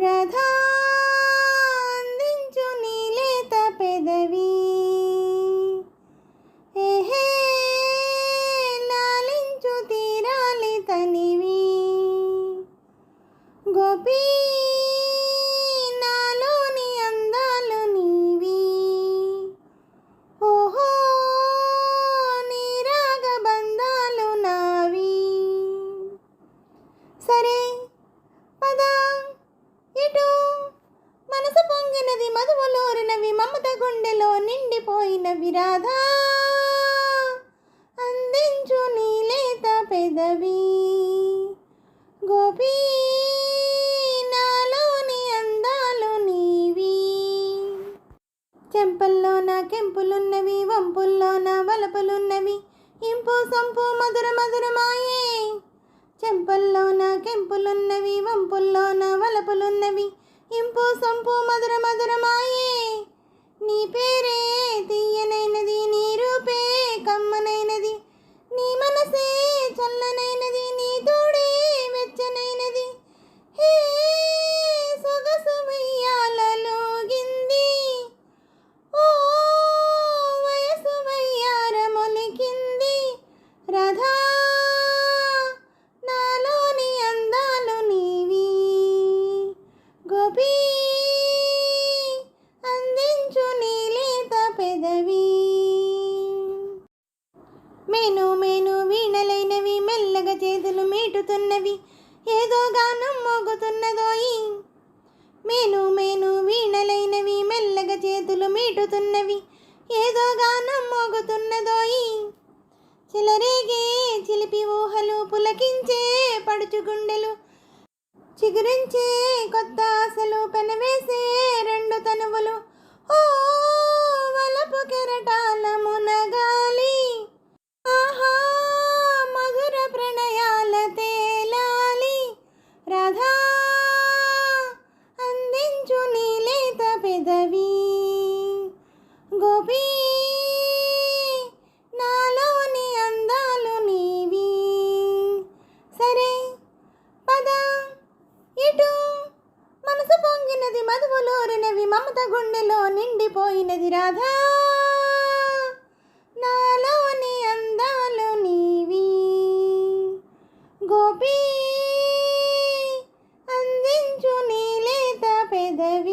రాధా అందించు నీ లేత పెదవి, ఏహే లాలించు తీరాలి తనివి, గోపీ నాలోని అందాలు నీవి, ఓహో నీ రాగబంధాలు నావి. సరే పద ఇటు, మనసు పొంగినది మధువులోరినవి మమత గుండెలో నిండిపోయినవి, రాధా అందించు నీ లేత పెదవి, గోపీ నాలోని అందాలు నీవి. చెంపల్లోన కెంపులున్నవి, వంపుల్లోన వలపులున్నవి, ఇంపు సొంపు మధుర మధురమాయే. చెంపల్లోన కెంపులున్నవి, వంపుల్లోన వలపులున్నవి, ఇంపు సొంపు మధుర మధురమాయే. నీ పేరే తీయనైనది, నీ రూపే కమ్మనైనది, నీ మనసే చల్లనైనది, నీ తోడే వెచ్చనైనది. హే సొగసు ఉయ్యాలలోగింది, ఓ వయసు వయ్యారమొలికింది, రాధా నాలోని అందాలు నీవి, గోపీ అందించు నీ లేత పెదవి. మేను మేను వీణలైనవి, మెల్లగా చేతులు మీటుతున్నవి, ఏదో గానం మోగుతున్నదోయి. మేను మేను వీణలైనవి, మెల్లగా చేతులు మీటుతున్నవి, ఏదో గానం మోగుతున్నదోయి. చిలరేగే చిలిపి ఊహలు, పులకించే పడుచు గుండెలు, చిగురించే కొత్త ఆశలు, పెనవేసే రెండు తనువులు, ఓ వలపు కెరటాల మునగాలి, ఆహా మధుర ప్రణయాల తేలాలి, రాధా అందించు నీ లేత పెదవి, గోపీ నాలోని అందాలు నీవి. సరే పద ఇటు, మనసు పొంగినది మధువులోరినవి మమత గుండెలో నిండిపోయినది, రాధా నాలోని అందాలు నీవి, గోపీ అందించు నీ లేత పెదవి.